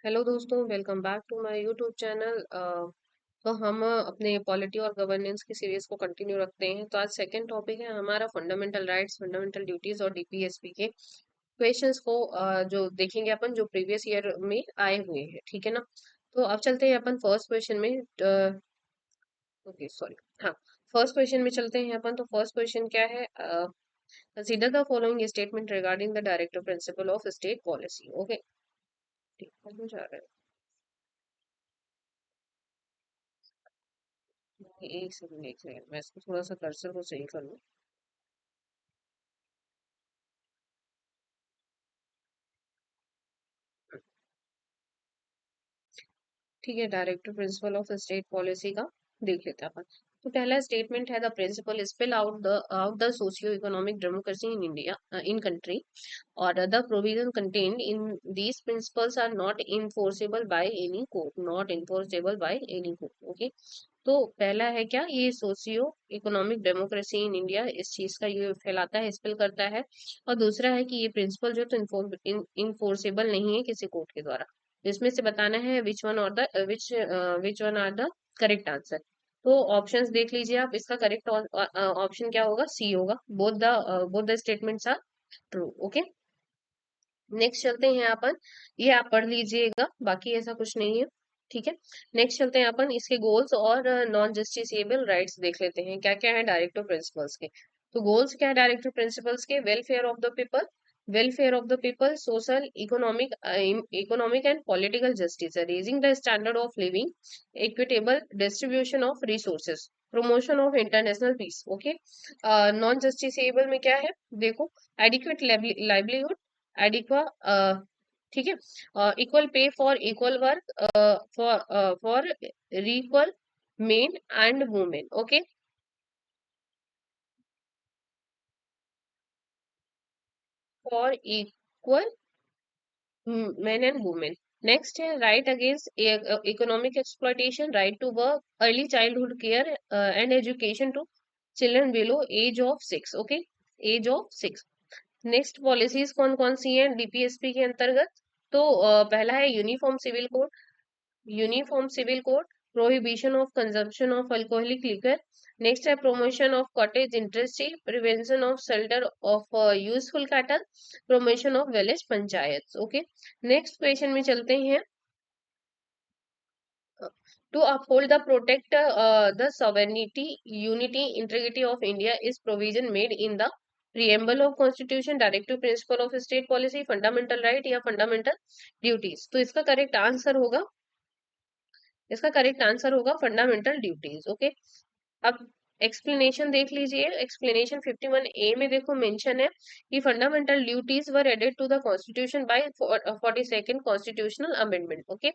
Hello दोस्तों, welcome back to my YouTube channel. तो हम अपने पॉलिटी और गवर्नेंस की सीरीज को कंटिन्यू रखते हैं। तो आज सेकंड टॉपिक है हमारा फंडामेंटल राइट्स, फंडामेंटल ड्यूटीज और डीपीएसपी के क्वेश्चंस को जो देखेंगे अपन, जो प्रीवियस ईयर में आए हुए हैं। ठीक है ना। तो अब चलते हैं अपन फर्स्ट क्वेश्चन में। Okay, sorry. हाँ, फर्स्ट क्वेश्चन में चलते हैं अपन। तो फर्स्ट क्वेश्चन क्या है? Consider the following statement regarding the directive principle of state policy. Okay, ठीक है, जा रहा है। एक सेकंड मैं इसको थोड़ा सा कर्सर को सही कर लूँ। ठीक है, directive principle of state policy का देख लेते हैं अपन। तो पहला स्टेटमेंट है the principle spell out the socio economic democracy in India in country, और the provision contained in these principles are not enforceable by any court, not enforceable by any court. Okay, तो पहला है क्या, ये socio economic democracy in India, इस चीज का ये फैलाता है, स्पेल करता है। और दूसरा है कि ये प्रिंसिपल जो तो इन्फोर्सेबल नहीं है किसी कोर्ट के द्वारा। इसमें से बताना है which one are the correct answer. तो ऑप्शंस देख लीजिए आप, इसका करेक्ट ऑप्शन क्या होगा? सी होगा। Both the statements are true. Okay, next चलते हैं अपन। ये आप पढ़ लीजिएगा, बाकी ऐसा कुछ नहीं है। ठीक है, नेक्स्ट चलते हैं अपन, इसके गोल्स और नॉन जस्टिसेबल राइट्स देख लेते हैं क्या क्या है डायरेक्टिव प्रिंसिपल्स के। तो गोल्स क्या है डायरेक्टिव प्रिंसिपल्स के? Welfare of the people, social economic and political justice, raising the standard of living, equitable distribution of resources, promotion of international peace. Okay, non justiciable में क्या है? देखो, एडिक्वेट लाइवलीहुड, एडिक्वा, ठीक है, equal pay for equal work, for equal men and women. Okay, for equal men and women. Next है right against economic exploitation, right to work, early childhood care and education to children below age of 6। Okay, age of 6। Next policies कौन कौन सी हैं DPSP के अंतर्गत? तो पहला है uniform civil code, prohibition of consumption of alcoholic liquor. Next है promotion of cottage industry, prevention of shelter of useful cattle, promotion of village panchayat. Okay, next question में चलते हैं। To uphold the protect the sovereignty, unity, integrity of India is provision made in the preamble of constitution, directive principle of state policy, fundamental right या fundamental duties। तो इसका correct answer होगा fundamental duties. Okay, अब explanation देख लीजिए। Explanation 51A में देखो mention है कि fundamental duties were added to the constitution by 42nd constitutional amendment. Okay,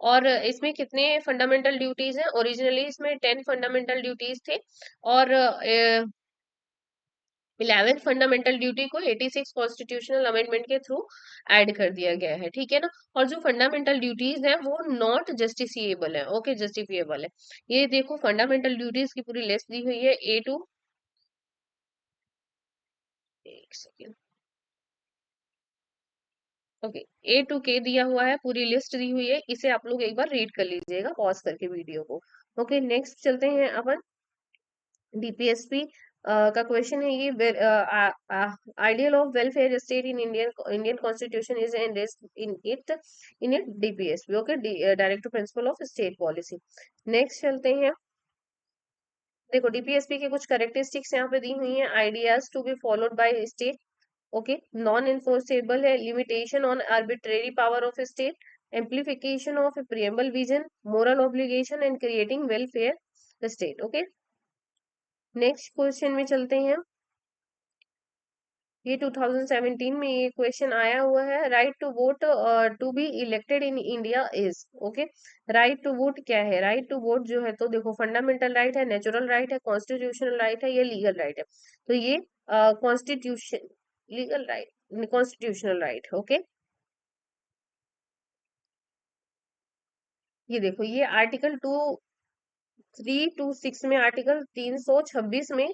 और इसमें कितने फंडामेंटल ड्यूटीज हैं? ओरिजिनली इसमें 10 फंडामेंटल ड्यूटीज थे, और 11th फंडामेंटल ड्यूटी को 86 कॉन्स्टिट्यूशनल अमेंडमेंट के थ्रू ऐड कर दिया गया है। ठीक है ना। और जो फंडामेंटल ड्यूटीज हैं वो नॉट जस्टिसिएबल है। ओके, जस्टिफिएबल है। ये देखो, फंडामेंटल ड्यूटीज की पूरी लिस्ट दी हुई है। एक second. Okay, A to K दिया हुआ है, पूरी लिस्ट दी हुई है। इसे आप लोग एक बार रीड कर लीजिएगा पॉज करके वीडियो को। ओके, नेक्स्ट चलते हैं अपन। डीपीएसपी का क्वेश्चन है ये, ideal of welfare state in Indian constitution is in it DPSP. Okay, directive principle of state policy. Next चलते हैं। देखो, डीपीएसपी के कुछ करेक्टरिस्टिक्स यहाँ पे दी हुई हैं। Ideas to be followed by state. Okay, non enforceable है, limitation on arbitrary power of state, amplification of preamble vision, moral obligation and creating welfare state. Okay, next question में चलते हैं। ये 2017 में ये क्वेश्चन आया हुआ है। Right to vote to be elected in India is. Okay, right to vote क्या है? राइट टू वोट जो है, तो देखो, फंडामेंटल राइट है, नेचुरल राइट है, कॉन्स्टिट्यूशनल राइट है, ये लीगल राइट है। तो ये constitution legal right, constitutional right. Okay, ये देखो, ये आर्टिकल 326 में, आर्टिकल 326 में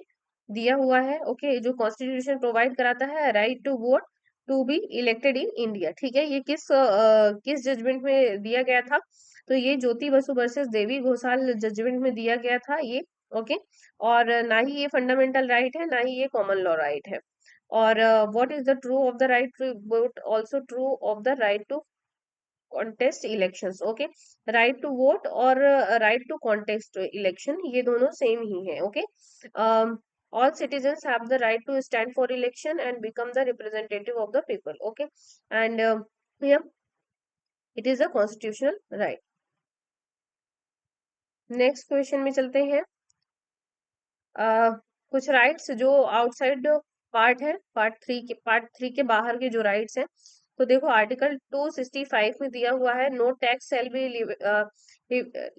दिया हुआ है। ओके, जो कॉन्स्टिट्यूशन प्रोवाइड कराता है right to vote to be elected in India. ठीक है, ये किस जजमेंट में दिया गया था? तो ये ज्योति बसु वर्सेस देवी घोषाल जजमेंट में दिया गया था ये। ओके, और ना ही ये फंडामेंटल राइट है, ना ही ये कॉमन लॉ राइट है। और what is the true of the right to vote, also true of the right to contest elections. Okay, right to vote और राइट टू कॉन्टेस्ट इलेक्शन ये दोनों सेम ही है। Okay, all citizens have the right to stand for election and become the representative of the people. Okay, and yeah, it is a constitutional right. Next question में चलते हैं। कुछ rights जो outside part three के बाहर के जो rights हैं, तो देखो आर्टिकल 265 में दिया हुआ है, no tax shall be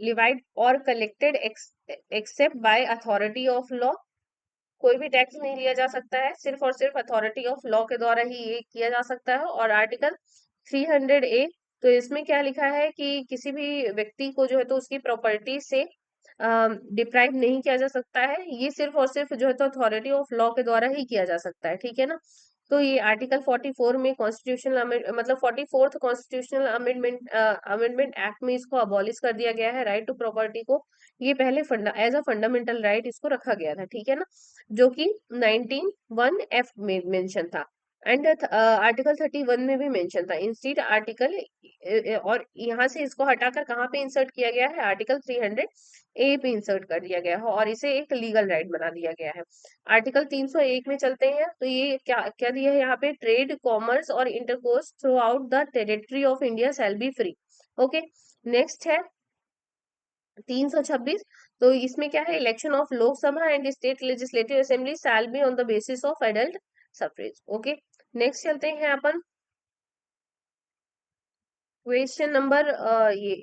levied और collected except by authority of law. कोई भी टैक्स नहीं लिया जा सकता है, सिर्फ और सिर्फ अथॉरिटी ऑफ लॉ के द्वारा ही ये किया जा सकता है। और आर्टिकल 300A, तो इसमें क्या लिखा है कि किसी भी व्यक्ति को जो है तो उसकी प्रॉपर्टी से डिप्राइव नहीं किया जा सकता है, ये सिर्फ और सिर्फ जो है तो अथॉरिटी ऑफ लॉ के द्वारा ही किया जा सकता है। ठीक है ना? तो ये आर्टिकल 44 में कॉन्स्टिट्यूशनल मतलब 44th कॉन्स्टिट्यूशनल अमेंडमेंट एक्ट में इसको अबॉलिश कर दिया गया है, राइट टू प्रॉपर्टी को। ये पहले एज अ फंडामेंटल राइट इसको रखा गया था। ठीक है ना? जो कि 19(1)(f) में मेंशन था, एंड आर्टिकल 31 में भी मेंशन था। इंस्टीड आर्टिकल और यहाँ से इसको हटाकर कहाँ पे इंसर्ट किया गया है? आर्टिकल 300A पे इंसर्ट कर दिया गया है और इसे एक लीगल राइट बना दिया गया है। आर्टिकल 301 में चलते हैं, तो ये क्या क्या दिया है यहाँ पे? ट्रेड, कॉमर्स और intercourse through out the territory of India shall be free. Okay, next है 326। तो इसमें क्या है? Election of Lok Sabha and state legislative assembly shall be on the basis of adult suffrage. Okay, next चलते हैं अपन क्वेश्चन नंबर ये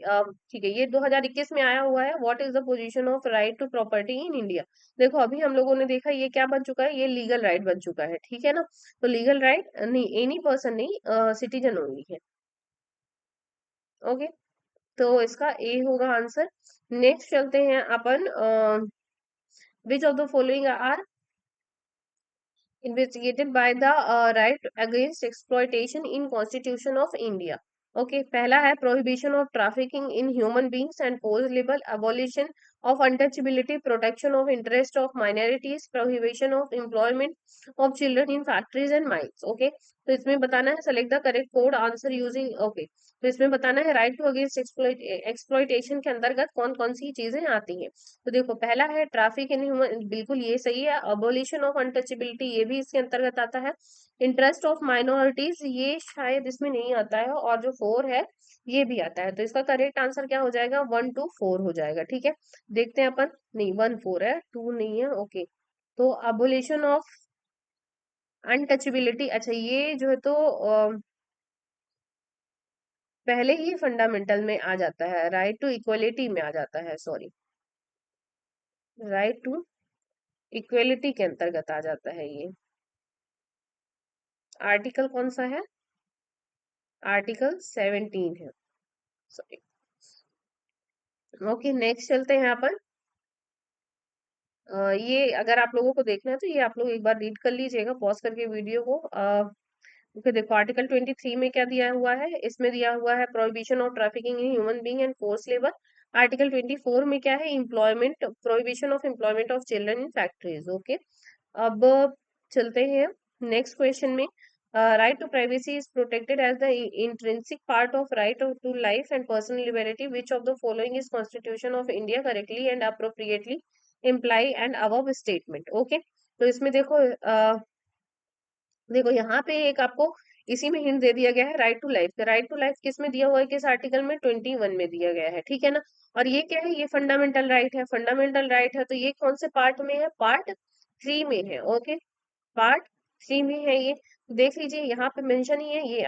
ठीक है, ये 2021 में आया हुआ है। What is the position of right to property in India? देखो अभी हम लोगों ने देखा ये क्या बन चुका है, ये लीगल राइट बन चुका है। ठीक है ना? तो लीगल राइट नहीं, एनी पर्सन नहीं, सिटीजन ओनली है। ओके, तो इसका ए होगा आंसर। नेक्स्ट चलते हैं अपन, which of the following are investigated by the right against exploitation in constitution of India. Okay, पहला है prohibition of trafficking in human beings and force labour, abolition of untouchability, protection of interest of minorities, prohibition of employment of children in factories and mines. Okay, तो इसमें बताना है select the correct code answer using. Okay, तो इसमें बताना है right to against exploitation के अंतर्गत कौन कौन सी चीजें आती हैं। तो देखो पहला है ट्रैफिक इन ह्यूमन, बिल्कुल ये सही है। अबोलिशन ऑफ अनटचेबिलिटी ये भी इसके अंतर्गत आता है। इंटरेस्ट ऑफ माइनॉरिटीज ये शायद इसमें नहीं आता है, और जो 4 है ये भी आता है। तो इसका करेक्ट आंसर क्या हो जाएगा? 1 2 4 हो जाएगा। ठीक है, देखते हैं अपन। नहीं, 1 4 है, 2 नहीं है। ओके, तो अबोलिशन ऑफ अनटचेबिलिटी, अच्छा ये जो है तो पहले ही फंडामेंटल में आ जाता है, राइट टू इक्वलिटी में आ जाता है, सॉरी, राइट टू इक्वलिटी के अंतर्गत आ जाता है ये। आर्टिकल कौन सा है? आर्टिकल 17 है, सॉरी। ओके, नेक्स्ट चलते हैं अपन। ये अगर आप लोगों को देखना है तो ये आप लोग एक बार रीड कर लीजिएगा पॉज करके वीडियो को। ओके, देखो आर्टिकल 23 में क्या दिया हुआ है? इसमें दिया हुआ है prohibition of trafficking in human being and force labour. Article 24 में क्या है? Employment, prohibition of employment of children in factories. Okay, अब चलते हैं नेक्स्ट क्वेश्चन में। Right to privacy is protected as the intrinsic part of right to life and personal liberty, which of the following is constitution of India correctly and appropriately imply and above statement. Okay, तो इसमें देखो देखो यहाँ पे एक आपको इसी में हिंट दे दिया गया है, right to life. Right to life किस में दिया हुआ है? किस आर्टिकल में? 21 में दिया गया है। ठीक है ना? और ये क्या है? ये फंडामेंटल राइट है। फंडामेंटल राइट है तो ये कौन से पार्ट में है? पार्ट 3 में है। ओके, पार्ट 3 में है ये। देख लीजिए यहाँ पे मेंशन ही है, ये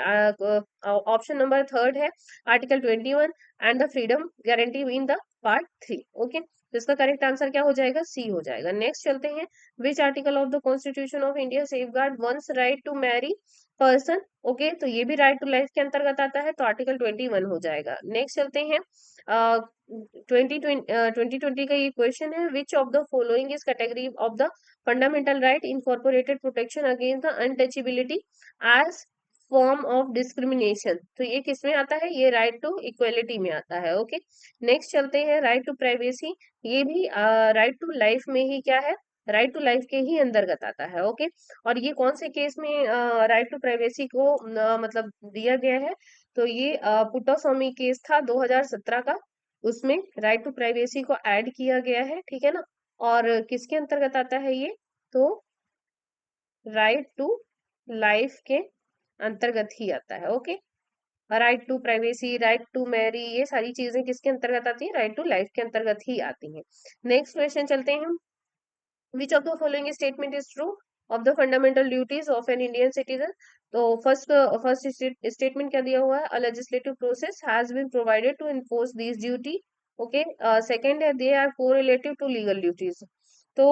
ऑप्शन नंबर 3 है, article 21 and the freedom guarantee in the part 3। Okay, तो इसका करेक्ट आंसर क्या हो जाएगा? सी हो जाएगा। नेक्स्ट चलते हैं, which article of the constitution of India safeguard one's right to marry person. Okay, तो ये भी राइट टू लाइफ के अंतर्गत आता है, तो आर्टिकल 21 हो जाएगा। नेक्स्ट चलते हैं, 2020 का ये क्वेश्चन है, which of the following is category of the fundamental right incorporated protection against the untouchability as form of discrimination, तो ये किस में आता है, ये राइट टू इक्वलिटी में आता है। ओके, नेक्स्ट चलते हैं राइट टू प्राइवेसी, ये भी राइट टू लाइफ में ही क्या है, राइट टू लाइफ के ही अंतर्गत आता है। ओके, और ये कौन से केस में राइट टू प्राइवेसी को मतलब दिया गया है, तो ये पुट्टास्वामी केस था 2017 का, उसमें राइट टू प्राइवेसी को ऐड किया गया है, ठीक है ना। और किसके अंतर्गत आता है ये, तो राइट टू लाइफ के अंतर्गत ही आता है। Okay, right to privacy, right to marry, ये सारी चीजें किसके अंतर्गत आती है, राइट टू लाइफ के अंतर्गत ही आती हैं। नेक्स्ट क्वेश्चन चलते हैं हम, which of the following statement is true of the fundamental duties of an Indian citizen. तो फर्स्ट स्टेटमेंट क्या दिया हुआ है, a legislative process has been provided to enforce this duty. Okay, second है they are correlative to legal duties. तो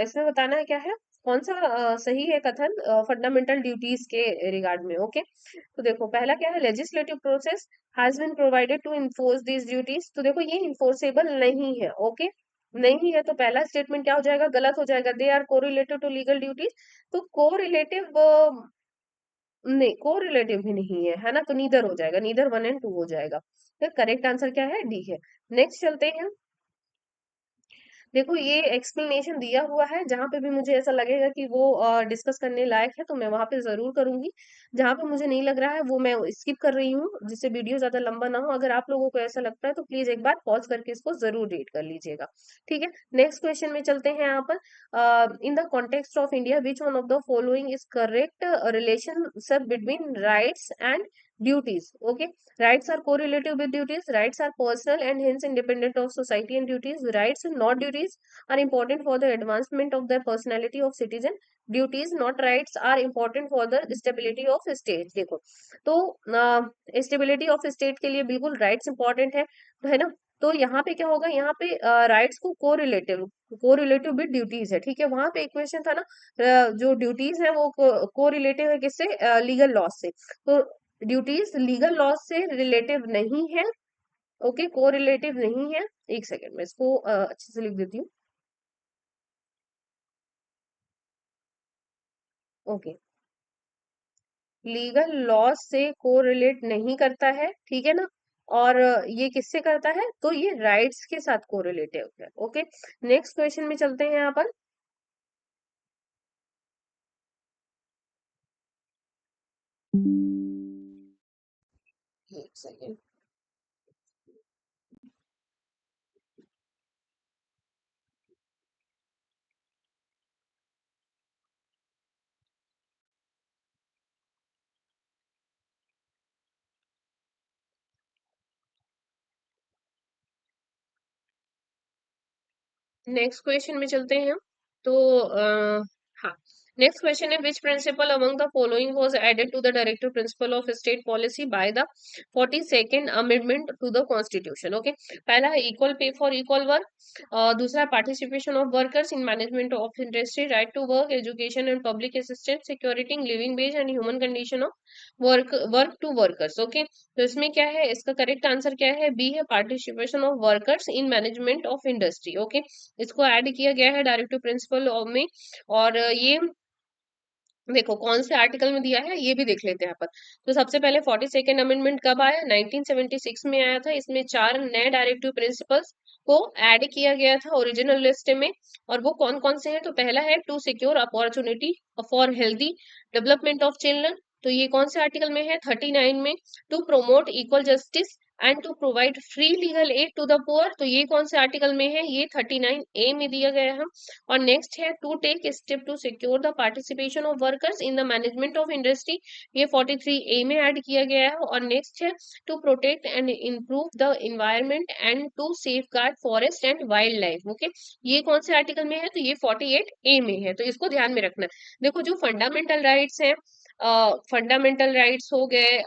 इसमें बताना है क्या है, कौन सा सही है कथन फंडामेंटल ड्यूटीज के रिगार्ड में। ओके, तो देखो पहला क्या है, legislative process has been provided to enforce this duties, तो देखो ये इन्फोर्सेबल नहीं है। ओके, नहीं है, तो पहला स्टेटमेंट क्या हो जाएगा, गलत हो जाएगा, they are correlative to legal duties. तो कोरिलेटिव नहीं, कोरिलेटिव भी नहीं है ना, तो नीदर हो जाएगा, नीदर 1 और 2 हो जाएगा। तो करेक्ट आंसर क्या है, डी है। नेक्स्ट चलते हैं, देखो ये एक्सप्लेनेशन दिया हुआ है, जहां पे भी मुझे ऐसा लगेगा कि वो डिस्कस करने लायक है तो मैं वहां पे जरूर करूंगी, जहां पे मुझे नहीं लग रहा है वो मैं स्किप कर रही हूँ, जिससे वीडियो ज्यादा लंबा ना हो। अगर आप लोगों को ऐसा लगता है तो प्लीज एक बार पॉज करके इसको जरूर रीड कर लीजिएगा, ठीक है। नेक्स्ट क्वेश्चन में चलते हैं यहाँ पर, in the context of India which one of the following is correct relationship between rights and duties. Okay, rights are correlative with duties, rights are personal and hence independent of society and duties, rights not duties are important for the advancement of the personality of citizen, duties not rights are important for the stability of state। देखो तो stability of state के लिए बिल्कुल rights important है ना। तो यहाँ पे क्या होगा, यहाँ पे राइट्स को कोरिलेटिव विद ड्यूटीज है, ठीक है। वहां पे इक्वेशन था ना, जो ड्यूटीज है वो कोरिलेटिव है किससे, लीगल लॉ से। तो ड्यूटीज लीगल लॉ से रिलेटिव नहीं है। ओके, को रिलेटिव नहीं है। एक सेकेंड में इसको अच्छे से लिख देती हूँ। ओके, लीगल लॉ से कोरिलेट नहीं करता है, ठीक है ना। और ये किससे करता है, तो ये राइट्स के साथ कोरिलेटिव है। ओके, नेक्स्ट क्वेश्चन में चलते हैं यहाँ पर, एक सेकेंड। नेक्स्ट क्वेश्चन में चलते हैं, तो हाँ, नेक्स्ट क्वेश्चन है, which principle among the following was added to the directive principle of state policy by the 42nd amendment to the constitution. Okay, पहला है equal pay for equal work, दूसरा participation of workers in management of industry, right to work, education and public assistance, security living wage and human condition of work to workers. Okay, तो इसमें क्या है, इसका correct answer क्या है, B है, participation of workers in management of industry. Okay, इसको add किया गया है डायरेक्टिव प्रिंसिपल में। और ये देखो कौन से आर्टिकल में दिया है ये भी देख लेते हैं अपन। तो सबसे पहले 42nd अमेंडमेंट कब आया, 1976 में आया था। इसमें 4 नए डायरेक्टिव प्रिंसिपल्स को ऐड किया गया था ओरिजिनल लिस्ट में। और वो कौन कौन से हैं, तो पहला है to secure opportunity for healthy development of children, तो ये कौन से आर्टिकल में है, 39 में। To promote equal justice and to provide free legal aid to the poor, तो ये कौन से आर्टिकल में है, ये 39A में दिया गया है। और नेक्स्ट है to take step to secure the participation of workers in the management of industry, ये 43A में ऐड किया गया है। और नेक्स्ट है to protect and improve the environment and to safeguard forest and wildlife. Okay, ये कौन से आर्टिकल में है, तो ये 48A में है, तो इसको ध्यान में रखना है। देखो जो फंडामेंटल राइट्स है, फंडामेंटल राइट्स हो गए,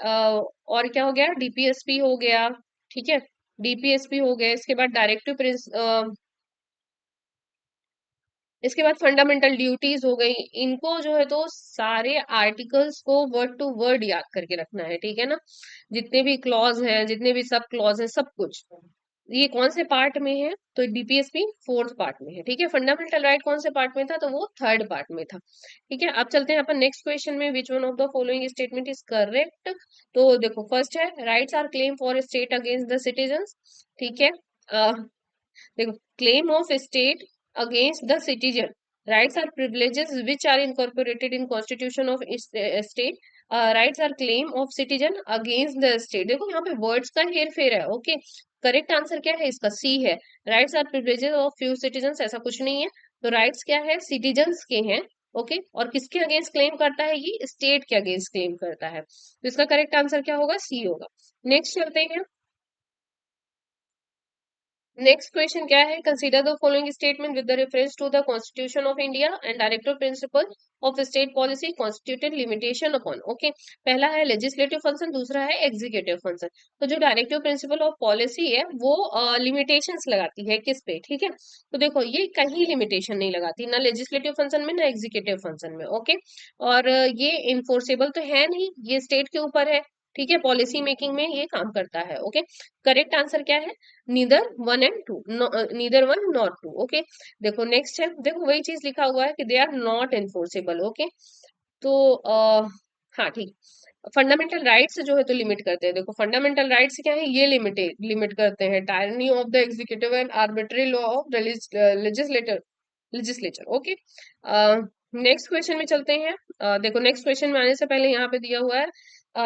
और क्या हो गया, डीपीएसपी हो गया, ठीक है, डीपीएसपी हो गए। इसके बाद डायरेक्टिव इसके बाद फंडामेंटल ड्यूटीज हो गई। इनको जो है तो सारे आर्टिकल्स को वर्ड टू वर्ड याद करके रखना है, ठीक है ना। जितने भी क्लॉज हैं, जितने भी सब क्लॉज हैं, सब कुछ। ये कौन से पार्ट में है? तो डीपीएसपी फोर्थ पार्ट में है, ठीक है। फंडामेंटल राइट कौन से पार्ट में था? तो वो थर्ड पार्ट में था, ठीक है। अब चलते हैं अपन नेक्स्ट क्वेश्चन में, which one of the following statement is correct. तो देखो फर्स्ट है, rights are claim for state against the citizens, ठीक है। देखो, claim of state against the citizen, rights are privileges which are incorporated in constitution of state, rights are claim of citizen against the state। देखो यहाँ पे words का हेर फेर है, okay. Correct answer क्या है इसका? सी है। Rights are privileges of few citizens, ऐसा कुछ नहीं है। तो राइट्स क्या है? सिटीजन्स के हैं, ओके। और किसके अगेंस्ट क्लेम करता है? ये स्टेट के अगेंस्ट क्लेम करता है, तो इसका करेक्ट आंसर क्या होगा? सी होगा। नेक्स्ट चलते हैं। नेक्स्ट क्वेश्चन क्या है? Consider the following statement with the reference to the constitution of India and directive principle of state policy constituted limitation upon, okay. पहला है लेजिस्लेटिव फंक्शन, दूसरा है एग्जीक्यूटिव फंक्शन। तो जो डायरेक्टिव प्रिंसिपल ऑफ पॉलिसी है वो लिमिटेशंस लगाती है किस पे, ठीक है। तो देखो ये कहीं लिमिटेशन नहीं लगाती, ना लेजिस्लेटिव फंक्शन में ना एग्जीक्यूटिव फंक्शन में, ओके। और ये इन्फोर्सेबल तो है नहीं, ये स्टेट के ऊपर है, ठीक है। पॉलिसी मेकिंग में ये काम करता है, ओके। करेक्ट आंसर क्या है? Neither one and two, neither one not two, okay. देखो नेक्स्ट है, देखो वही चीज लिखा हुआ है कि they are not enforceable, okay. तो हाँ ठीक। फंडामेंटल राइट्स जो है तो लिमिट करते हैं, देखो फंडामेंटल राइट्स क्या है? ये लिमिट करते हैं tyranny of the executive and arbitrary law of legislator legislature, okay. Next question में चलते हैं। देखो नेक्स्ट क्वेश्चन में आने से पहले यहाँ पे दिया हुआ है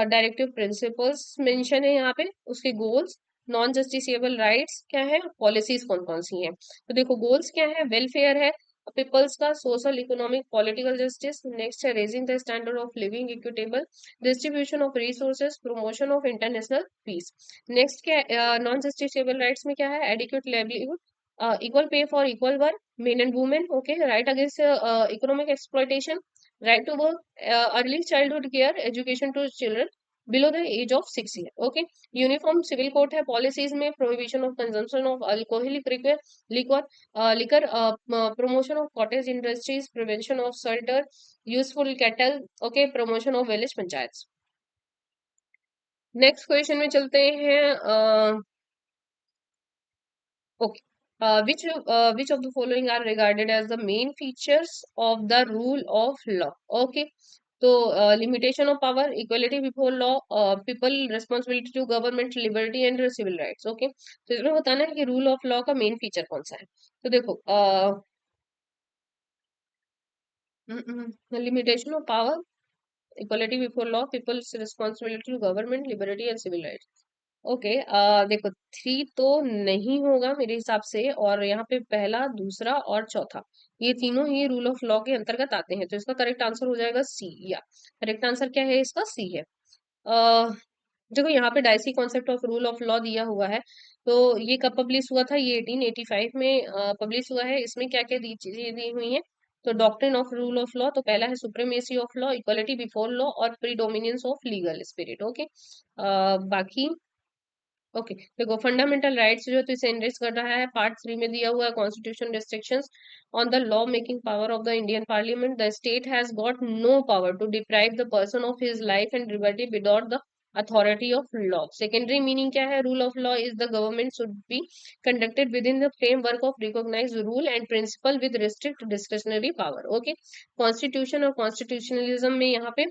डायरेक्टिव प्रिंसिपल्स मेंशन है यहाँ पे, उसके गोल्स, नॉन जस्टिसेबल राइट्स क्या है, पॉलिसीज कौन कौन सी हैं। तो देखो गोल्स क्या है? वेलफेयर है पीपल्स का, social economic political justice. Next है raising the standard of living equitable, distribution of resources, promotion of international peace. Next क्या नॉन जस्टिसेबल राइट्स में क्या है? Adequate livelihood, equal pay for equal work, men and women, okay, right against economic exploitation, right to work, early childhood care, education to children below the age of 6 years, okay। Uniform civil code है policies में, prohibition of consumption of alcoholic liquor liquor, promotion of cottage industries, prevention of shelter, useful cattle, okay, promotion of village panchayat. Next question में चलते हैं। Okay. Which of the following are regarded as the main features of the rule of law? Okay. तो limitation of power, equality before law, people responsibility to government, liberty and civil rights, okay. तो इसमें बताना है कि rule of law का main feature कौन सा है। तो देखो limitation of power, equality before law, people's responsibility to government, liberty and civil rights, okay. देखो थ्री तो नहीं होगा मेरे हिसाब से, और यहाँ पे पहला, दूसरा और चौथा, ये तीनों ही रूल ऑफ लॉ के अंतर्गत आते हैं, तो इसका करेक्ट आंसर हो जाएगा सी। या करेक्ट आंसर क्या है इसका? सी है। अ, देखो यहाँ पे dicey concept of rule of law दिया हुआ है, तो ये कब पब्लिश हुआ था? ये 1885 में पब्लिश हुआ है। इसमें क्या क्या दी चीजें दी हुई हैं? तो doctrine of rule of law, तो पहला है supremacy of law, equality before law और predominance of legal spirit, okay. बाकी ओके, देखो फंडामेंटल राइट्स जो तो इसे एनरिच कर रहा है, पार्ट 3 में दिया हुआ है constitution restrictions on the law making power of the Indian parliament, the state has got no power to deprive the person of his life and liberty without the authority of law. Secondary meaning क्या है? Rule of law is the government should be conducted within the framework of recognise rule and principle with restrict discretionary power, okay. Constitution और constitutionalism में यहाँ पे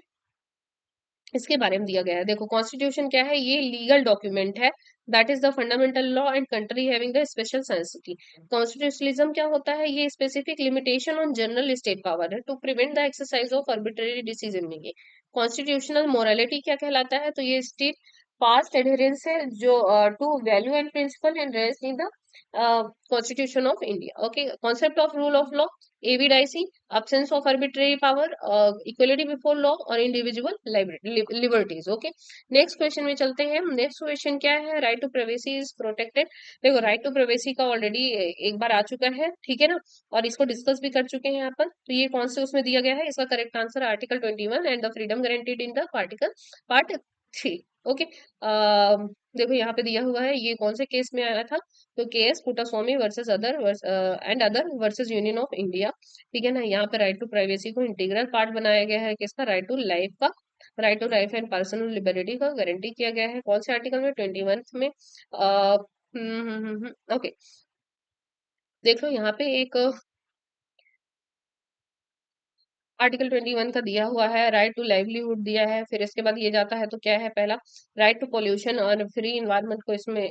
इसके बारे में दिया गया है। देखो कॉन्स्टिट्यूशन क्या है? ये लीगल डॉक्यूमेंट है, that is the fundamental law and country having the special sanctity. Constitutionalism क्या होता है? ये specific limitation on general state power है to prevent the exercise of arbitrary decision making. Constitutional morality क्या कहलाता है? तो ये स्टेट पास्ट एडहेरेंस है जो to value and principle and rest in the constitution of India, okay. Concept of rule of law, A V Dicey, absence of arbitrary power, equality before law और individual liberties, okay. Next question में चलते हैं। Next question क्या है? Right to privacy is protected. देखो right to privacy का already एक बार आ चुका है, ठीक है ना, और इसको डिस्कस भी कर चुके हैं यहाँ पर। तो ये कौन से उसमें दिया गया है? इसका correct answer article 21 and the freedom guaranteed in the article part 3, okay. देखो यहाँ पे दिया हुआ है, ये कौन से केस में आया था? तो KS Puttaswamy versus other and other versus union of India, ठीक है ना। यहाँ पे राइट टू प्राइवेसी को इंटीग्रल पार्ट बनाया गया है, किसका? राइट टू लाइफ का, right to life and personal liberty का गारंटी किया गया है, कौन से आर्टिकल में? 21 में। ओके, देख लो यहाँ पे एक आर्टिकल 21 का दिया हुआ है, राइट टू लाइवलीहुड दिया है। फिर इसके बाद ये जाता है तो क्या है, पहला राइट टू पोल्यूशन और फ्री इन्वायरमेंट को इसमें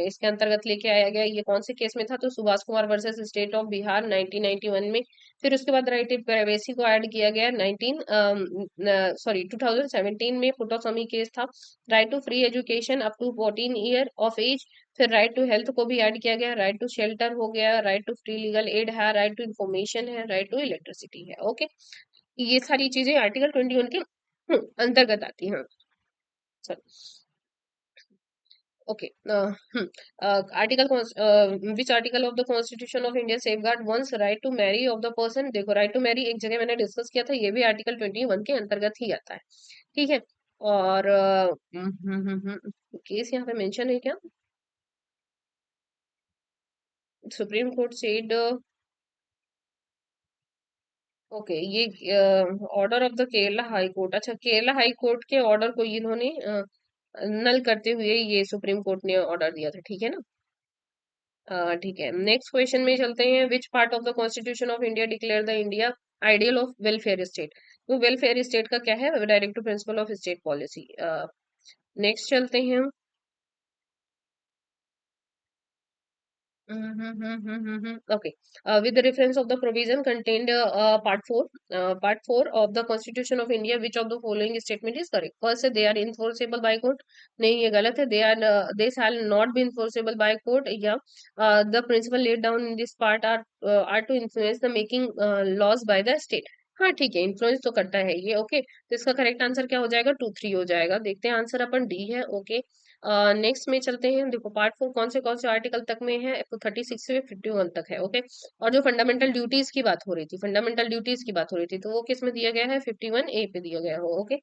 इसके अंतर्गत लेके आया गया। ये कौन से केस में था, तो Subhash Kumar versus state of Bihar 1991 में। फिर उसके बाद राइट टू प्राइवेसी को ऐड किया गया 2017 में, पुट्टास्वामी केस था। Right to free education up to 14 year of age. फिर राइट टू हेल्थ को भी ऐड किया गया, राइट टू शेल्टर हो गया, right to free legal aid है, राइट टू इंफॉर्मेशन है, राइट टू इलेक्ट्रिसिटी है। ओके, ये सारी चीजें आर्टिकल 21 के अंतर्गत आती हैं। Sorry, okay. Article which article of the constitution of India safeguard one's right to marry of the person. देखो, राइट टू मैरी एक जगह मैंने डिस्कस किया था, ये भी आर्टिकल 21 के अंतर्गत ही आता है। ठीक है। और केस यहाँ पे मेंशन है क्या, सुप्रीम कोर्ट सेड, ओके, ये order of the Kerala high court, अच्छा केरला हाई कोर्ट के ऑर्डर को इन्होंने नल करते हुए ये सुप्रीम कोर्ट ने ऑर्डर दिया था। ठीक है ना। ठीक है, नेक्स्ट क्वेश्चन में चलते हैं। Which part of the constitution of India declare the India ideal of welfare state. तो वेलफेयर स्टेट का क्या है, directive principle of state policy. Next चलते हैं हम। Okay. With the reference of the provision contained part 4 of the Constitution of India, which of the following statement is correct? First, they are enforceable by court. नहीं, ये गलत है। They shall not be enforceable by court. Yeah. The principle laid down in this part are to influence the making laws by the state. हाँ ठीक है, influence तो करता है ये। ओके, तो इसका करेक्ट आंसर क्या हो जाएगा, 2 3 हो जाएगा। देखते हैं आंसर, अपन डी है। ओके, नेक्स्ट में चलते हैं। देखो, पार्ट 4 कौन से आर्टिकल तक में है, तो 36 से 51 तक है। ओके, और जो फंडामेंटल ड्यूटीज की बात हो रही थी, फंडामेंटल ड्यूटीज की बात हो रही थी, तो वो किस में दिया गया है, 51A पे दिया गया हो। ओके,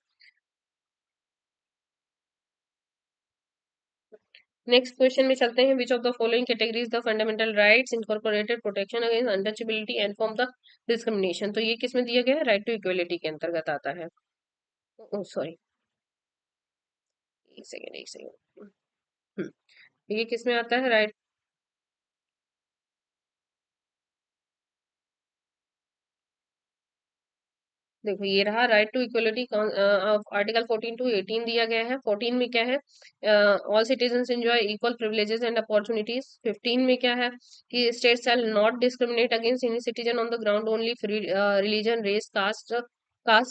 नेक्स्ट क्वेश्चन में चलते हैं। विच of the following categories the fundamental rights incorporated protection against untouchability and from the discrimination. तो ये किस में दिया गया है, राइट टू इक्वलिटी के अंतर्गत आता है। सॉरी, एक सेकेंड एक सेकेंड। ये किस में आता है, राइट। देखो, ये रहा right to equality, article 14 to 18 दिया गया है। 14 में क्या है, all citizens enjoy equal privileges and opportunities. 15 में क्या है कि state shall not discriminate against any citizen on the ground only religion race caste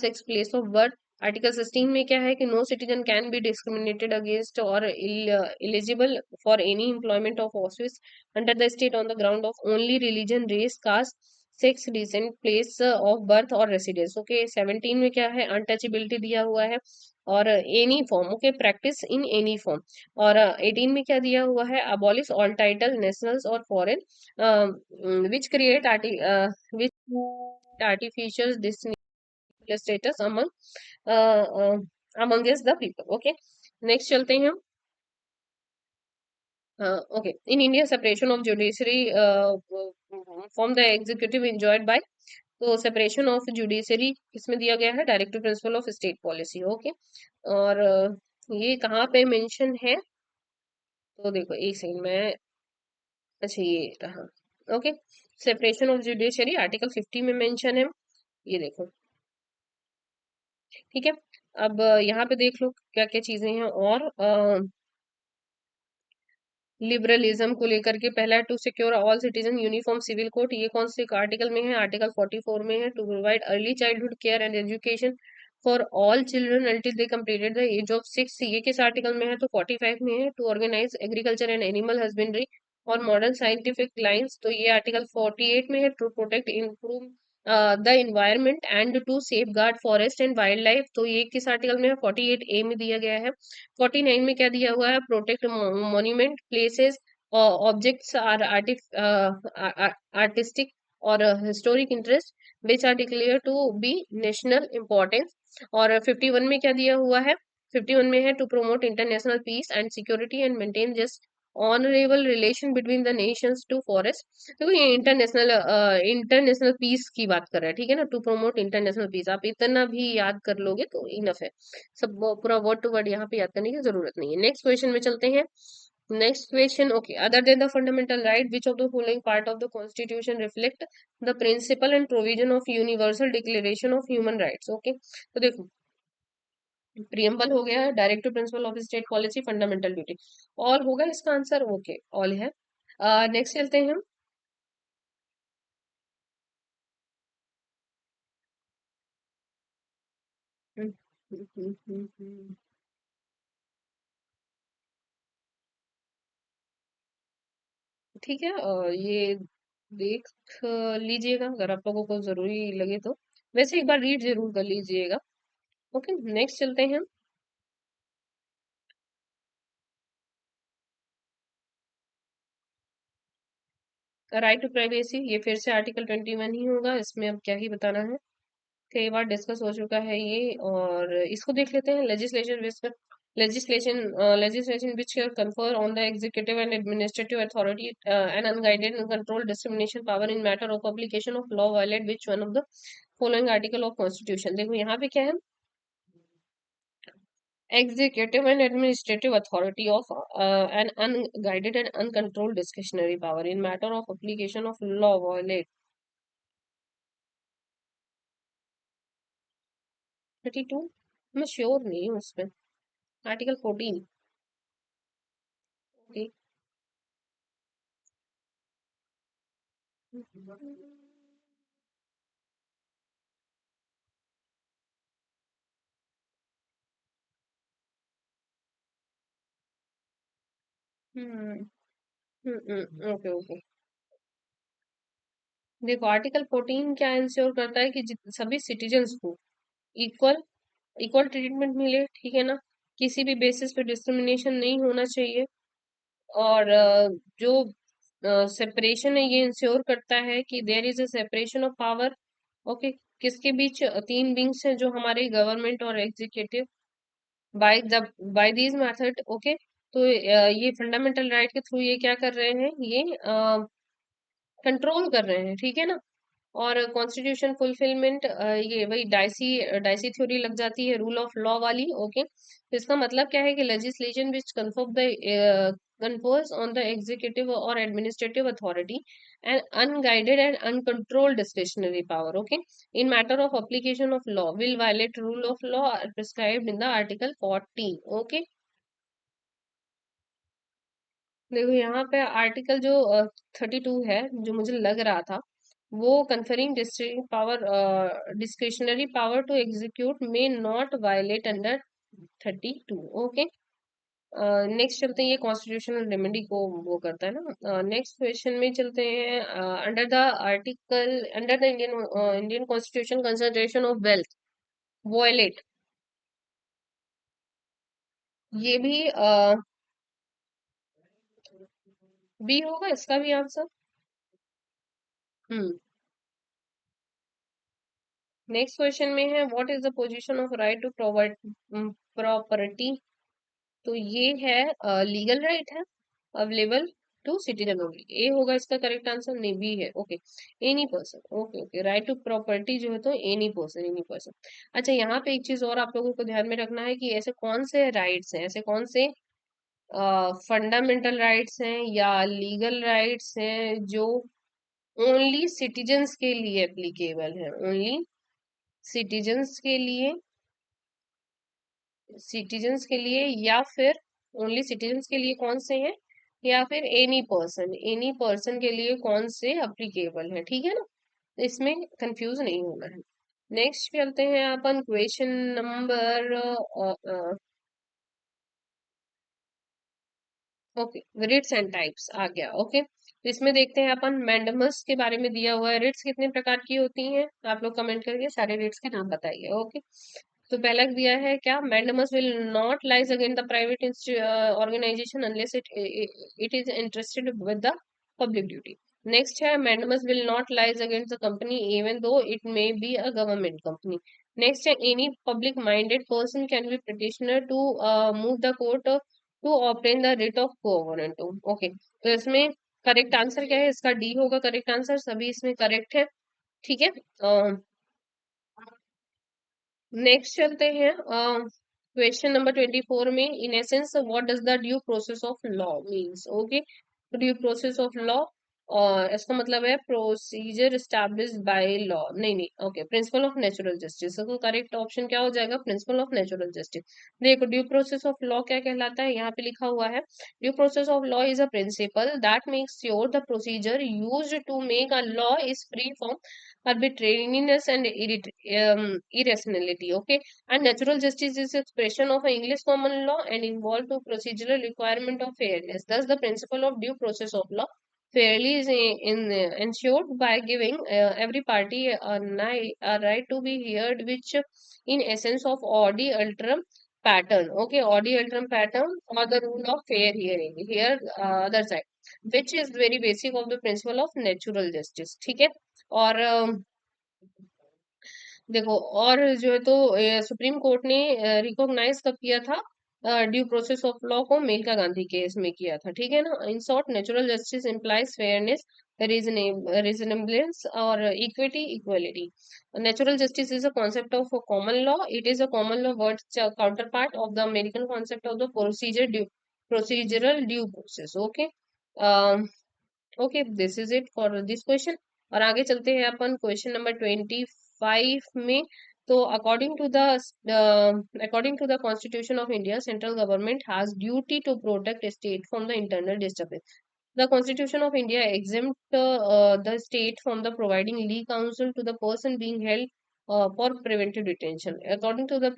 sex place of birth. Article 16 में क्या है कि no citizen can be discriminated against और eligible for any employment of office under the state on the ground of only religion race caste sex descent place of birth और residence. Okay, 17 में क्या है, untouchability दिया हुआ है, और any form, okay, practice in any form. और 18 में क्या दिया हुआ है, अबॉलिश ऑल टाइटल नेशनल्स और foreign which create which artificial status amongst the people. Okay, next चलते हैं हम। Okay, in India separation of judiciary from the executive enjoyed by, तो सेपरेशन ऑफ जुडिशरी किसमें दिया गया है, directive principle of state policy. Okay, और ये कहाँ पे मेंशन है, तो देखो एक सेकंड में। अच्छा, ये रहा। Okay, separation of judiciary article 50 में मेंशन है, ये देखो। ठीक है, अब यहाँ पे देख लो क्या क्या चीजें हैं। और लिबरलिज्म को लेकर के पहला है, to secure all citizen uniform civil code. ये कौन से आर्टिकल में है, आर्टिकल 44 में है। To provide early childhood care and education for all children until they completed the age of 6। ये किस आर्टिकल में है, तो 45 में है। To organise agriculture and animal husbandry और मॉडर्न साइंटिफिक लाइन्स, तो ये आर्टिकल 48 में है। To protect improve the environment and to safeguard forest and wildlife, तो ये किस आर्टिकल में है, 48A में दिया गया है। 49 में क्या दिया हुआ है, protect monument places objects are artistic और historic interest which are declare to be national importance. और 51 में क्या दिया हुआ है, 51 में है to promote international peace and security and maintain just honourable relation between the nations to forest. देखो, ये इंटरनेशनल पीस की बात कर रहा है। ठीक है ना, टू प्रोमोट इंटरनेशनल पीस, आप इतना भी याद कर लोगे तो इनफ है। सब पूरा वर्ड टू वर्ड यहाँ पे याद करने की जरूरत नहीं है। नेक्स्ट क्वेश्चन में चलते हैं। Next question, okay. Other than the fundamental right, which of the following part of the Constitution reflect the principle and provision of Universal Declaration of Human Rights? Okay. तो देखो, प्रियम्बल हो गया, directive principle of state policy, fundamental duty, all होगा इसका answer. Okay, all है। Next चलते हैं हम। हम्म, हम्म, हम्म, ठीक है, ये देख लीजिएगा अगर आप लोगों को जरूरी लगे तो, वैसे एक बार रीड जरूर कर लीजिएगा। ओके, नेक्स्ट चलते हैं। राइट टू प्राइवेसी, ये फिर से आर्टिकल 21 ही होगा, इसमें अब क्या ही बताना है, कई बार डिस्कस हो चुका है ये। और इसको देख लेते हैं। Legislation which confer on the executive and administrative authority an unguided and controlled discrimination power in matter of application of law violate which one of the following article of constitution। देखो यहाँ पे क्या है, executive and administrative authority of an unguided and uncontrolled discretionary power in matter of application of law violate। 32, मैं sure नहीं हूँ उसमें। Article 14। Okay. हम्म, okay okay. देखो, आर्टिकल 14 क्या इंश्योर करता है कि सभी सिटीजन्स को इक्वल इक्वल ट्रीटमेंट मिले, ठीक है ना, किसी भी बेसिस पे डिस्क्रिमिनेशन नहीं होना चाहिए। और जो सेपरेशन है ये इंश्योर करता है कि there is a separation of power. Okay, किसके बीच? तीन विंग्स हैं जो हमारे, गवर्नमेंट और executive, by the by these method. Okay, तो ये फंडामेंटल राइट के थ्रू ये क्या कर रहे हैं, ये कंट्रोल कर रहे हैं, ठीक है ना। और कॉन्स्टिट्यूशन फुलफिलमेंट, ये वही डाइसी डाइसी थ्योरी लग जाती है, रूल ऑफ लॉ वाली। ओके, तो इसका मतलब क्या है कि legislation which confers on the executive or administrative authority an unguided and uncontrolled discretionary power, okay, in matter of application of law will violate rule of law prescribed in the article 14। okay, देखो यहाँ पे article जो 32 है, जो मुझे लग रहा था, वो conferring district power, discretionary power to execute may not violate under 32। Okay, next चलते हैं, ये कॉन्स्टिट्यूशनल रेमेडी को वो करता है ना। नेक्स्ट क्वेश्चन में चलते हैं। Under the Indian constitution concentration of wealth violate, ये भी बी होगा इसका भी आंसर। हम्म, नेक्स्ट क्वेश्चन में है, what is the position of right to property. तो ये है लीगल राइट है available to citizen only, A होगा इसका करेक्ट आंसर, नहीं बी है। Okay, any person. Okay okay, right to property जो है तो एनी पर्सन। अच्छा, यहाँ पे एक चीज और आप लोगों को ध्यान में रखना है कि ऐसे कौन से राइट्स हैं, ऐसे कौन से फंडामेंटल राइट्स हैं या लीगल राइट्स हैं जो ओनली सिटीजन्स के लिए एप्लीकेबल है, ओनली सिटीजन्स के लिए, या फिर ओनली सिटीजन्स के लिए कौन से हैं, या फिर एनी पर्सन के लिए कौन से अप्लीकेबल है, ठीक है ना, तो इसमें कंफ्यूज नहीं होना है। नेक्स्ट चलते हैं अपन question number, okay, writs and types आ गया। ओके, तो इसमें देखते हैं अपन, मैंडमस के बारे में दिया हुआ है, रिट्स कितने प्रकार की होती हैं, आप लोग कमेंट करके सारे रिट्स के नाम बताइए। ओके, तो पहला दिया है क्या, mandamus will not lies against the private organization unless it is interested with the public duty. Next है, mandamus will not lies against the company even though it may be a government company. Next है, any public minded person can be petitioner to move the court to obtain the writ of covenant. Okay, तो इसमें correct answer क्या है, इसका D होगा correct answer, सभी इसमें correct है, ठीक है। नेक्स्ट चलते हैं, क्वेश्चन नंबर 24 में in essence what does the due process of law means. Okay, due process of law, और इसका मतलब है प्रोसीजर एस्टैब्लिश्ड बाय लॉ। नहीं नहीं, okay, principle of natural justice. तो करेक्ट ऑप्शन क्या हो जाएगा? Principle of natural justice. देखो ड्यू प्रोसेस ऑफ लॉ क्या कहलाता है, यहाँ पे लिखा हुआ है due process of law is a principle that makes sure the procedure used to make a law is free from arbitrariness and irrationality. Okay, and natural justice is expression of English common law and involved to procedural requirement of fairness. Thus, the principle of due process of law fairly is ensured by giving every party a right to be heard, which in essence of oddity alterum pattern. Okay, oddity alterum pattern or the rule of fair hearing. Here, other side, which is very basic of the principle of natural justice. ठीक है, और देखो, और जो है तो supreme court ने recognise कब किया था ड्यू प्रोसेस ऑफ लॉ को? मेनका गांधी केस में किया था, ठीक है ना। In short natural justice implies fairness, reasonableness और equity, equality. Natural justice is a concept of a common law. It is a common law word counterpart of the American concept of the procedural due process. Okay. um, okay, this is it for this question. और आगे चलते हैं अपन question number 25 में। तो according to the constitution of India, central government has duty to protect state from the internal disturbance. The Constitution of India exempt the state from the providing legal counsel to the person being held for preventive detention. According to the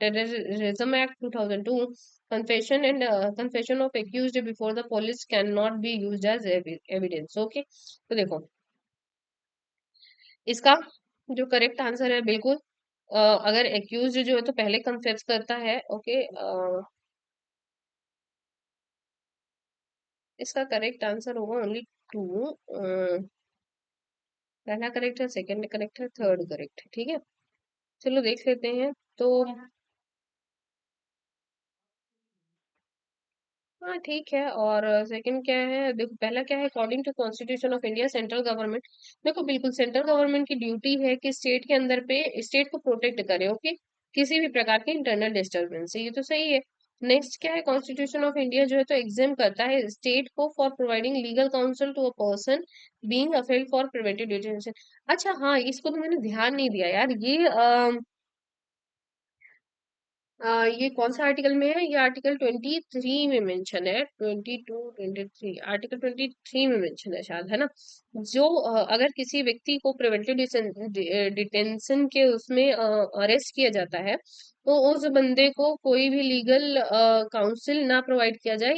Terrorism Act 2002, confession of accused before the police cannot be used as evidence. Okay, तो देखो इसका जो correct answer है, बिल्कुल अगर accused जो है तो पहले कन्फेस करता है। ओके, इसका करेक्ट आंसर होगा ओनली टू। पहला करेक्ट है, सेकंड करेक्ट है, थर्ड करेक्ट है, ठीक है। चलो देख लेते हैं। तो हाँ ठीक है, और सेकंड क्या है? देखो पहला क्या है, according to constitution of India central government. देखो बिल्कुल सेंट्रल गवर्नमेंट की ड्यूटी है कि स्टेट के अंदर पे स्टेट को प्रोटेक्ट करे। ओके, किसी भी प्रकार के इंटरनल डिस्टर्बेंस से, ये तो सही है। नेक्स्ट क्या है, कॉन्स्टिट्यूशन ऑफ इंडिया जो है तो एग्जाम करता है स्टेट को for providing legal counsel to a person being held for preventive detention. अच्छा हाँ, इसको तो मैंने ध्यान नहीं दिया यार। ये कौन सा आर्टिकल में है? ये आर्टिकल 23 में मेंशन है। 22 23, आर्टिकल 23 में मेंशन है शायद, है ना। जो अगर किसी व्यक्ति को प्रिवेंटिव डिटेंशन के उसमें अरेस्ट किया जाता है, तो उस बंदे को कोई भी लीगल काउंसिल ना प्रोवाइड किया जाए,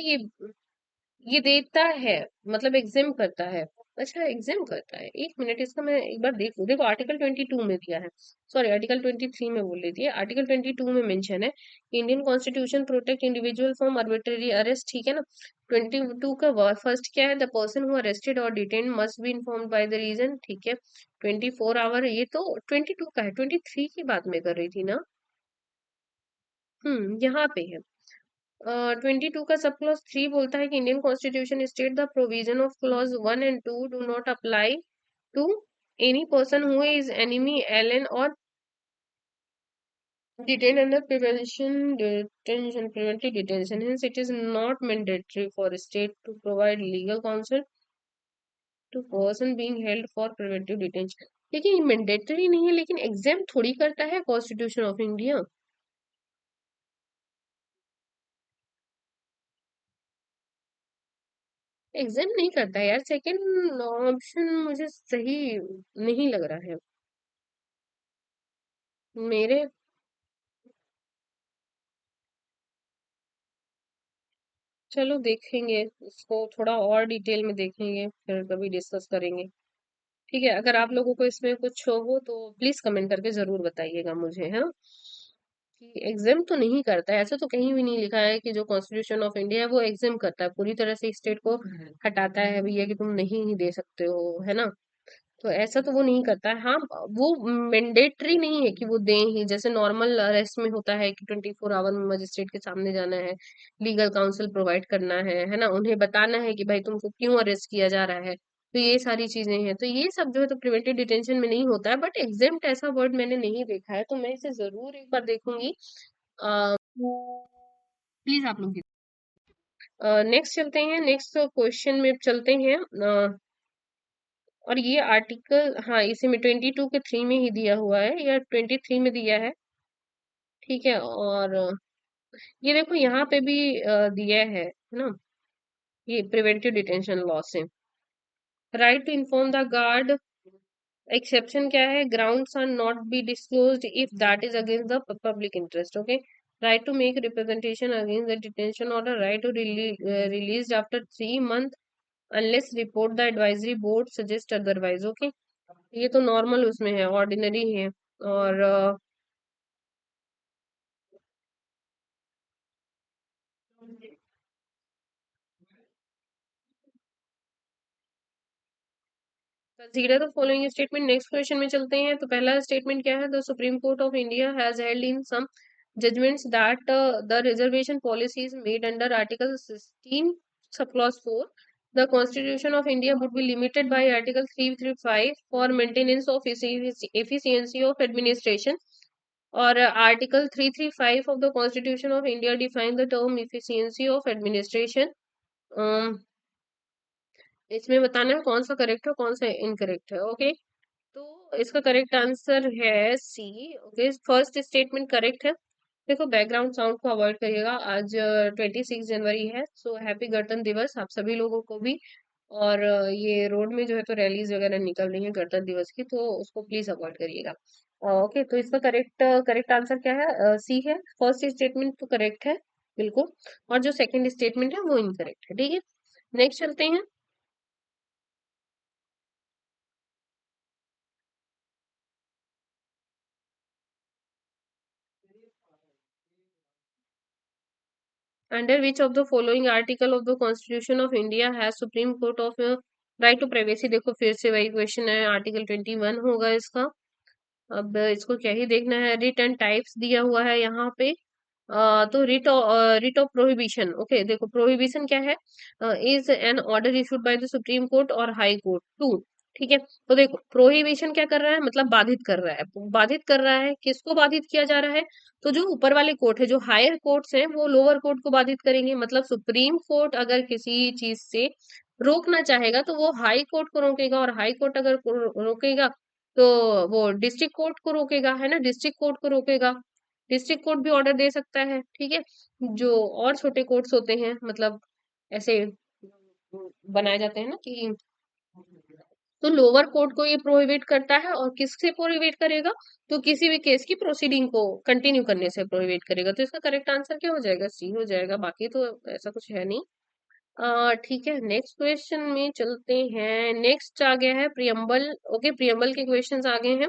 ये देता है, मतलब एग्जाम करता है। अच्छा, एग्जाम करता है, एक मिनट इसका मैं एक बार देख लूं। देखो आर्टिकल 22 में दिया है, सॉरी आर्टिकल 23 में बोल रही थी। आर्टिकल 22 में मेंशन है Indian constitution protect individual from arbitrary arrest, ठीक है ना। 22 का फर्स्ट क्या है, द पर्सन हु अरेस्टेड और detain must be informed by the reason, ठीक है। 24 आवर, ये तो 22 का है, 23 की बात मैं कर रही थी ना। यहाँ पे है 22 का सब क्लॉज 3 बोलता है कि Indian constitution state the provision of clause 1 and 2 do not apply to any person who is enemy alien और detained under preventive detention. Hence, it is not mandatory for state to provide legal counsel to person being held for preventive detention. लेकिन mandatory नहीं है, लेकिन exam थोड़ी करता है constitution of India. Exam नहीं करता है यार, सेकंड ऑप्शन मुझे सही नहीं लग रहा है मेरे। चलो देखेंगे इसको, थोड़ा और डिटेल में देखेंगे, फिर कभी डिस्कस करेंगे। ठीक है, अगर आप लोगों को इसमें कुछ हो तो प्लीज कमेंट करके जरूर बताइएगा मुझे, है ना। कि एग्जाम तो नहीं करता है, ऐसा तो कहीं भी नहीं लिखा है कि जो कॉन्स्टिट्यूशन ऑफ इंडिया है वो एग्जाम करता है, पूरी तरह से स्टेट को हटाता है भैया कि तुम नहीं ही दे सकते हो, है ना। तो ऐसा तो वो नहीं करता है। हाँ, वो मैंडेटरी नहीं है कि वो दें ही, जैसे नॉर्मल अरेस्ट में होता है कि 24 आवर में मजिस्ट्रेट के सामने जाना है, लीगल काउंसिल प्रोवाइड करना है ना, उन्हें बताना है कि भाई तुमको क्यों अरेस्ट किया जा रहा है। तो ये सारी चीजें हैं, तो ये सब जो है तो प्रिवेंटिव डिटेंशन में नहीं होता है। बट एग्जाम्प्ट ऐसा वर्ड मैंने नहीं देखा है, तो मैं इसे जरूर एक बार देखूंगी प्लीज आप लोग नेक्स्ट चलते हैं, नेक्स्ट क्वेश्चन में चलते हैं। और ये आर्टिकल, हाँ, इसी में 22 के 3 में ही दिया हुआ है, या 23 में दिया है, ठीक है। और ये देखो यहाँ पे भी दिया है ना, ये प्रिवेंटिव डिटेंशन लॉ से। Right to inform the guard, exception क्या है, grounds are not be disclosed if that is against the public interest, okay. Right to make representation against the detention order, right to release after 3 month unless report the advisory board suggest otherwise, okay. ये तो normal उसमें है, ordinary है। और consider the following statement, next question में चलते हैं। तो पहला स्टेटमेंट क्या है, the supreme court of India has held in some judgments that the reservation policy is made under article 16 sub clause 4, the constitution of India would be limited by article 335 for maintenance of efficiency of administration. और article 335 of the constitution of India define the term efficiency of administration. इसमें बताना है कौन सा correct है कौन सा incorrect है, ओके। तो इसका करेक्ट आंसर है सी, ओके। फर्स्ट स्टेटमेंट करेक्ट है। देखो बैकग्राउंड साउंड को अवॉइड करिएगा, आज 26 जनवरी है, सो हैप्पी गणतंत्र दिवस आप सभी लोगों को भी। और ये रोड में जो है तो रैलीज वगैरह निकल रही है गणतंत्र दिवस की, तो उसको प्लीज अवॉइड करिएगा। ओके, तो इसका करेक्ट करेक्ट आंसर क्या है, सी है। फर्स्ट स्टेटमेंट तो करेक्ट है बिल्कुल, और जो सेकंड स्टेटमेंट है वो इनकरेक्ट है, ठीक है। नेक्स्ट चलते हैं। Under which of the following article of the Constitution of India has Supreme Court of right to privacy? देखो फिर से वही क्वेश्चन है, आर्टिकल 21 होगा इसका। अब इसको क्या ही देखना है, रिटर्न टाइप्स दिया हुआ है यहाँ पे। तो रिट ऑफ प्रोहिबिशन, ओके। देखो प्रोहिबिशन क्या है, is an order issued by the supreme court और हाई कोर्ट टू, ठीक है। तो देखो प्रोहिबिशन क्या कर रहा है, मतलब बाधित कर रहा है। बाधित कर रहा है, किसको बाधित किया जा रहा है, तो जो ऊपर वाले कोर्ट है, जो हायर कोर्ट्स हैं, वो लोअर कोर्ट को बाधित करेंगे। मतलब सुप्रीम कोर्ट अगर किसी चीज से रोकना चाहेगा तो वो हाई कोर्ट को रोकेगा, और हाई कोर्ट अगर रोकेगा तो वो डिस्ट्रिक्ट कोर्ट को रोकेगा, है ना, डिस्ट्रिक्ट कोर्ट को रोकेगा। डिस्ट्रिक्ट कोर्ट भी ऑर्डर दे सकता है, ठीक है। जो और छोटे कोर्ट्स होते हैं, मतलब ऐसे बनाए जाते हैं ना कि, तो लोअर कोर्ट को ये प्रोहिबिट करता है। और किससे प्रोहिबिट करेगा, तो किसी भी केस की प्रोसीडिंग को कंटिन्यू करने से प्रोहिबिट करेगा। तो इसका करेक्ट आंसर क्या हो जाएगा, सी हो जाएगा, बाकी तो ऐसा कुछ है नहीं। ठीक है, नेक्स्ट क्वेश्चन में चलते हैं। नेक्स्ट आ गया है प्रियम्बल, ओके, प्रियम्बल के क्वेश्चंस आ गए हैं।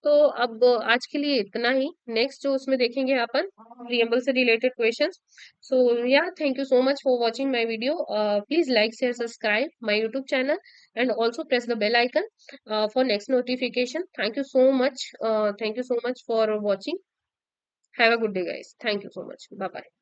तो अब आज के लिए इतना ही, नेक्स्ट जो उसमें देखेंगे अपन प्रियम्बल से related questions. So yeah thank you so much for watching my video, please like share subscribe my YouTube channel and also press the bell icon for next notification. Thank you so much, thank you so much for watching. Have a good day guys, thank you so much, bye bye.